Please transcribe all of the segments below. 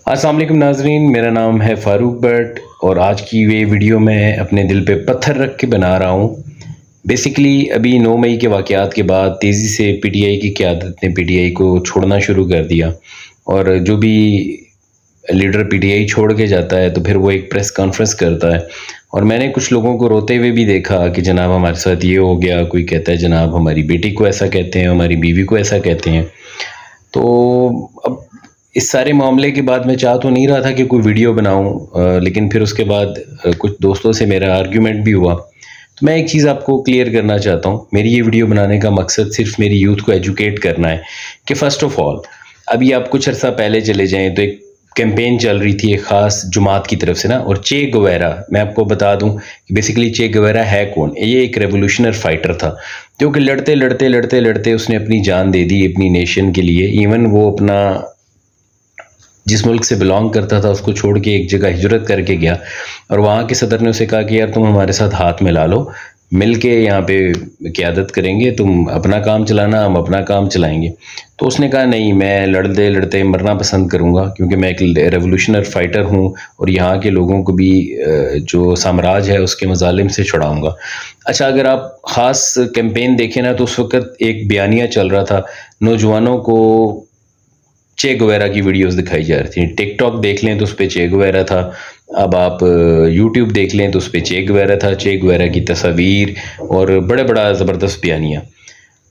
السلام علیکم ناظرین، میرا نام ہے فاروق بٹ اور آج کی یہ ویڈیو میں اپنے دل پہ پتھر رکھ کے بنا رہا ہوں۔ بیسیکلی ابھی 9 مئی کے واقعات کے بعد تیزی سے پی ٹی آئی کی قیادت نے پی ٹی آئی کو چھوڑنا شروع کر دیا، اور جو بھی لیڈر پی ٹی آئی چھوڑ کے جاتا ہے تو پھر وہ ایک پریس کانفرنس کرتا ہے، اور میں نے کچھ لوگوں کو روتے ہوئے بھی دیکھا کہ جناب ہمارے ساتھ یہ ہو گیا، کوئی کہتا ہے جناب ہماری بیٹی کو ایسا کہتے ہیں، ہماری بیوی کو ایسا کہتے ہیں۔ تو اب اس سارے معاملے کے بعد میں چاہ تو نہیں رہا تھا کہ کوئی ویڈیو بناؤں، لیکن پھر اس کے بعد کچھ دوستوں سے میرا آرگیومنٹ بھی ہوا۔ تو میں ایک چیز آپ کو کلیئر کرنا چاہتا ہوں، میری یہ ویڈیو بنانے کا مقصد صرف میری یوتھ کو ایجوکیٹ کرنا ہے کہ فرسٹ آف آل ابھی آپ کچھ عرصہ پہلے چلے جائیں تو ایک کیمپین چل رہی تھی ایک خاص جماعت کی طرف سے نا، اور چے گویرا، میں آپ کو بتا دوں کہ بیسیکلی چے گویرا ہے کون؟ یہ ایک ریولوشنر فائٹر تھا جو کہ لڑتے لڑتے لڑتے لڑتے اس نے اپنی جان دے دی اپنی نیشن کے لیے۔ ایون وہ اپنا جس ملک سے بلانگ کرتا تھا اس کو چھوڑ کے ایک جگہ ہجرت کر کے گیا، اور وہاں کے صدر نے اسے کہا کہ یار تم ہمارے ساتھ ہاتھ ملا لو، مل کے یہاں پہ قیادت کریں گے، تم اپنا کام چلانا ہم اپنا کام چلائیں گے۔ تو اس نے کہا نہیں، میں لڑتے لڑتے مرنا پسند کروں گا، کیونکہ میں ایک ریولوشنر فائٹر ہوں اور یہاں کے لوگوں کو بھی جو سامراج ہے اس کے مظالم سے چھڑاؤں گا۔ اچھا، اگر آپ خاص کیمپین دیکھیں نا تو اس وقت ایک بیانیہ چل رہا تھا، نوجوانوں کو چے گویرا کی ویڈیوز دکھائی جا رہی تھیں۔ ٹک ٹاک دیکھ لیں تو اس پہ چے گویرا تھا، اب آپ یوٹیوب دیکھ لیں تو اس پہ چے گویرا تھا، چے گویرا کی تصاویر اور بڑا زبردست بیانیہ۔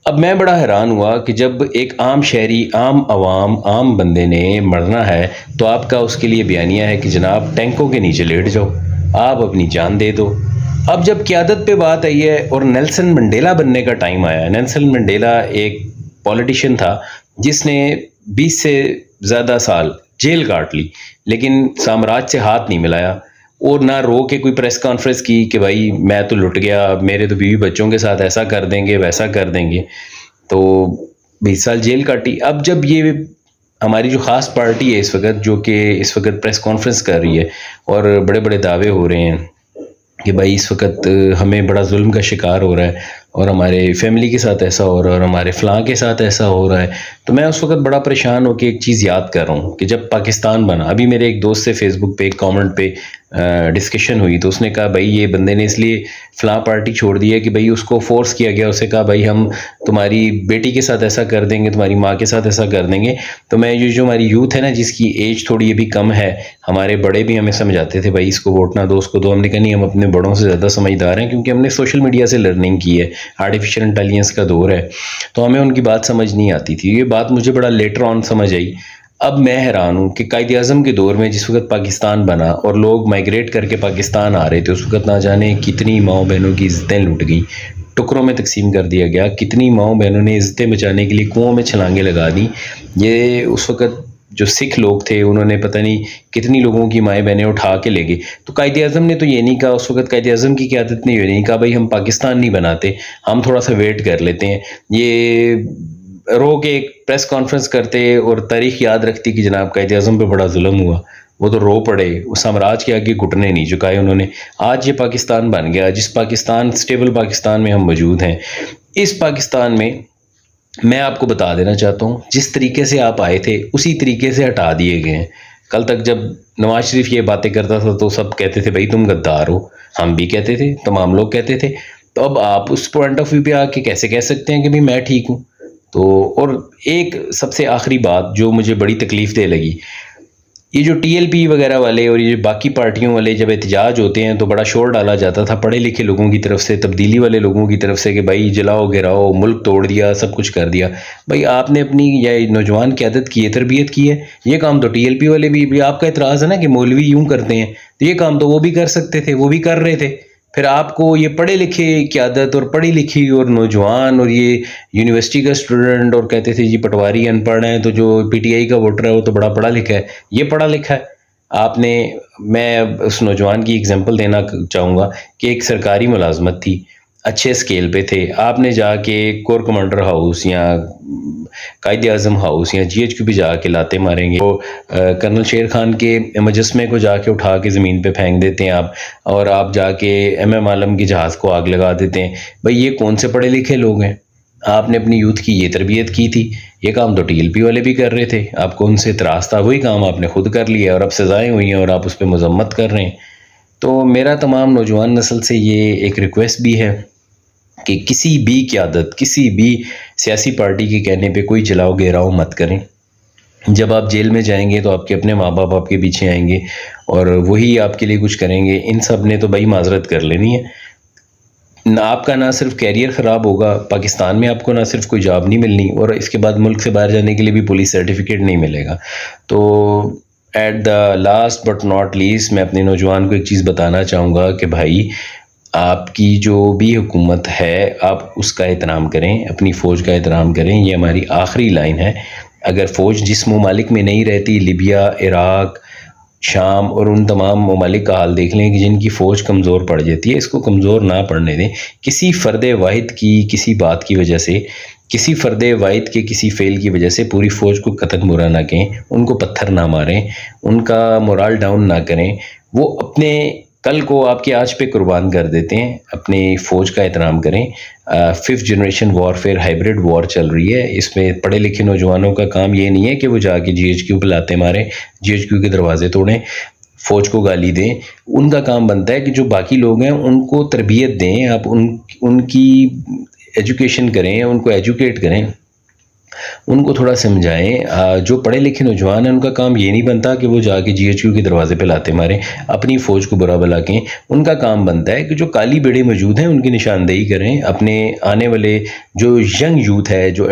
اب میں بڑا حیران ہوا کہ جب ایک عام شہری، عام عوام، عام بندے نے مرنا ہے تو آپ کا اس کے لیے بیانیہ ہے کہ جناب ٹینکوں کے نیچے لیٹ جاؤ، آپ اپنی جان دے دو۔ اب جب قیادت پہ بات آئی ہے اور نیلسن منڈیلا بننے کا ٹائم آیا، نیلسن منڈیلا ایک پولیٹیشین تھا جس نے 20 سے زیادہ سال جیل کاٹ لی، لیکن سامراج سے ہاتھ نہیں ملایا، اور نہ رو کے کوئی پریس کانفرنس کی کہ بھائی میں تو لٹ گیا، میرے تو بیوی بچوں کے ساتھ ایسا کر دیں گے ویسا کر دیں گے، تو 20 سال جیل کاٹی۔ اب جب یہ ہماری جو خاص پارٹی ہے اس وقت، جو کہ اس وقت پریس کانفرنس کر رہی ہے اور بڑے بڑے دعوے ہو رہے ہیں کہ بھائی اس وقت ہمیں بڑا ظلم کا شکار ہو رہا ہے، اور ہمارے فیملی کے ساتھ ایسا ہو رہا ہے، اور ہمارے فلاں کے ساتھ ایسا ہو رہا ہے، تو میں اس وقت بڑا پریشان ہو کے ایک چیز یاد کر رہا ہوں کہ جب پاکستان بنا، ابھی میرے ایک دوست سے فیس بک پہ ایک کامنٹ پہ ڈسکشن ہوئی تو اس نے کہا بھائی یہ بندے نے اس لیے فلاں پارٹی چھوڑ دی ہے کہ بھائی اس کو فورس کیا گیا، اسے کہا بھائی ہم تمہاری بیٹی کے ساتھ ایسا کر دیں گے، تمہاری ماں کے ساتھ ایسا کر دیں گے۔ تو میں جو ہماری یوتھ ہے نا، جس کی ایج تھوڑی ابھی کم ہے، ہمارے بڑے بھی ہمیں سمجھاتے تھے بھائی اس کو ووٹ نہ دو، اس کو دو، ہم نے کہا نہیں، ہم اپنے بڑوں سے زیادہ سمجھدار ہیں کیونکہ ہم نے سوشل میڈیا سے لرننگ کی ہے، آرٹیفیشل انٹیلیجنس کا دور ہے، تو ہمیں ان کی بات سمجھ نہیں آتی تھی۔ یہ بات مجھے بڑا لیٹر آن سمجھ آئی۔ اب میں حیران ہوں کہ قائد اعظم کے دور میں جس وقت پاکستان بنا اور لوگ مائگریٹ کر کے پاکستان آ رہے تھے، اس وقت نہ جانے کتنی ماؤں بہنوں کی عزتیں لوٹ گئیں، ٹکڑوں میں تقسیم کر دیا گیا، کتنی ماؤں بہنوں نے عزتیں بچانے کے لیے کنوؤں میں چھلانگیں لگا دیں۔ یہ اس وقت جو سکھ لوگ تھے انہوں نے پتہ نہیں کتنی لوگوں کی مائیں بہنیں اٹھا کے لے گئے۔ تو قائد اعظم نے تو یہ نہیں کہا، اس وقت قائد اعظم کی قیادت نے یہ نہیں کہا بھائی ہم پاکستان نہیں بناتے، ہم تھوڑا سا ویٹ کر لیتے ہیں۔ یہ رو کے ایک پریس کانفرنس کرتے اور تاریخ یاد رکھتی کہ جناب قائد اعظم پہ بڑا ظلم ہوا، وہ تو رو پڑے، وہ سامراج کے آگے گھٹنے نہیں جھکائے انہوں نے۔ آج یہ پاکستان بن گیا، جس پاکستان، اسٹیبل پاکستان میں ہم موجود ہیں۔ اس پاکستان میں آپ کو بتا دینا چاہتا ہوں، جس طریقے سے آپ آئے تھے اسی طریقے سے ہٹا دیے گئے ہیں۔ کل تک جب نواز شریف یہ باتیں کرتا تھا تو سب کہتے تھے بھائی تم غدار ہو، ہم بھی کہتے تھے، تمام لوگ کہتے تھے، تو اب آپ اس پوائنٹ آف ویو پہ آ کے کیسے کہہ سکتے ہیں کہ بھائی میں ٹھیک ہوں؟ تو اور ایک سب سے آخری بات جو مجھے بڑی تکلیف دہ لگی، یہ جو ٹی ایل پی وغیرہ والے اور یہ باقی پارٹیوں والے جب احتجاج ہوتے ہیں تو بڑا شور ڈالا جاتا تھا پڑھے لکھے لوگوں کی طرف سے، تبدیلی والے لوگوں کی طرف سے کہ بھائی جلاؤ گراؤ، ملک توڑ دیا، سب کچھ کر دیا۔ بھائی آپ نے اپنی یہ نوجوان قیادت کی ہے، تربیت کی ہے، یہ کام تو ٹی ایل پی والے بھی آپ کا اعتراض ہے نا کہ مولوی یوں کرتے ہیں، تو یہ کام تو وہ بھی کر سکتے تھے، وہ بھی کر رہے تھے۔ پھر آپ کو یہ پڑھے لکھے قیادت اور پڑھی لکھی اور نوجوان اور یہ یونیورسٹی کا اسٹوڈنٹ، اور کہتے تھے جی پٹواری ان پڑھ ہیں، تو جو پی ٹی آئی کا ووٹر ہے وہ تو بڑا پڑھا لکھا ہے، یہ پڑھا لکھا ہے۔ آپ نے، میں اس نوجوان کی اگزامپل دینا چاہوں گا کہ ایک سرکاری ملازمت تھی، اچھے سکیل پہ تھے، آپ نے جا کے کور کمانڈر ہاؤس یا قائد اعظم ہاؤس یا جی ایچ کیو پہ جا کے لاتے ماریں گے، وہ کرنل شیر خان کے مجسمے کو جا کے اٹھا کے زمین پہ پھینک دیتے ہیں آپ، اور آپ جا کے ایم عالم کے جہاز کو آگ لگا دیتے ہیں۔ بھئی یہ کون سے پڑھے لکھے لوگ ہیں؟ آپ نے اپنی یوتھ کی یہ تربیت کی تھی؟ یہ کام تو TLP والے بھی کر رہے تھے، آپ کو ان سے اعتراض تھا، وہی کام آپ نے خود کر لیا اور اب سزائیں ہوئی ہیں اور آپ اس پہ مذمت کر رہے ہیں۔ تو میرا تمام نوجوان نسل سے یہ ایک ریکویسٹ بھی ہے کہ کسی بھی قیادت، کسی بھی سیاسی پارٹی کے کہنے پہ کوئی جلاؤ گھیراؤ مت کریں۔ جب آپ جیل میں جائیں گے تو آپ کے اپنے ماں باپ آپ کے پیچھے آئیں گے اور وہی آپ کے لیے کچھ کریں گے۔ ان سب نے تو بھائی معذرت کر لینی ہے۔ آپ کا نہ صرف کیریئر خراب ہوگا پاکستان میں، آپ کو نہ صرف کوئی جاب نہیں ملنی، اور اس کے بعد ملک سے باہر جانے کے لیے بھی پولیس سرٹیفکیٹ نہیں ملے گا۔ تو at the last but not least میں اپنے نوجوان کو ایک چیز بتانا چاہوں گا کہ بھائی آپ کی جو بھی حکومت ہے آپ اس کا احترام کریں، اپنی فوج کا احترام کریں، یہ ہماری آخری لائن ہے۔ اگر فوج جس ممالک میں نہیں رہتی، لیبیا، عراق، شام اور ان تمام ممالک کا حال دیکھ لیں کہ جن کی فوج کمزور پڑ جاتی ہے، اس کو کمزور نہ پڑنے دیں۔ کسی فرد واحد کی کسی بات کی وجہ سے، کسی فرد واحد کے کسی فعل کی وجہ سے پوری فوج کو قتل برا نہ کہیں، ان کو پتھر نہ ماریں، ان کا مورال ڈاؤن نہ کریں۔ وہ اپنے کل کو آپ کے آج پہ قربان کر دیتے ہیں۔ اپنی فوج کا احترام کریں۔ 5th جنریشن وارفیئر ہائبرڈ وار چل رہی ہے، اس میں پڑھے لکھے نوجوانوں کا کام یہ نہیں ہے کہ وہ جا کے GHQ پہ لاتے ماریں، GHQ کے دروازے توڑیں، فوج کو گالی دیں۔ ان کا کام بنتا ہے کہ جو باقی لوگ ہیں ان کو تربیت دیں، آپ ان کی ایجوکیشن کریں، ان کو ایجوکیٹ کریں، ان کو تھوڑا سمجھائیں۔ جو پڑھے لکھے نوجوان ہیں ان کا کام یہ نہیں بنتا کہ وہ جا کے GHQ کے دروازے پہ لاتے ماریں، اپنی فوج کو برا بلا کہیں۔ ان کا کام بنتا ہے کہ جو کالی بیڑے موجود ہیں ان کی نشاندہی کریں، اپنے آنے والے جو ینگ یوتھ ہے، جو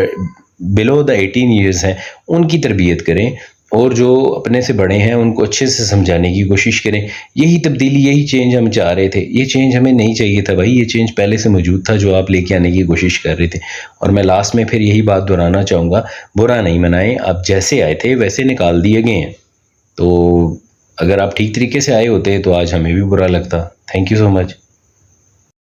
بلو دا 18 ایئرز ہیں، ان کی تربیت کریں، اور جو اپنے سے بڑے ہیں ان کو اچھے سے سمجھانے کی کوشش کریں۔ یہی تبدیلی، یہی چینج ہم چاہ رہے تھے۔ یہ چینج ہمیں نہیں چاہیے تھا بھائی، یہ چینج پہلے سے موجود تھا جو آپ لے کے آنے کی کوشش کر رہے تھے۔ اور میں لاسٹ میں پھر یہی بات دہرانا چاہوں گا، برا نہیں منائیں، آپ جیسے آئے تھے ویسے نکال دیے گئے ہیں۔ تو اگر آپ ٹھیک طریقے سے آئے ہوتے تو آج ہمیں بھی برا لگتا۔ Thank you so much.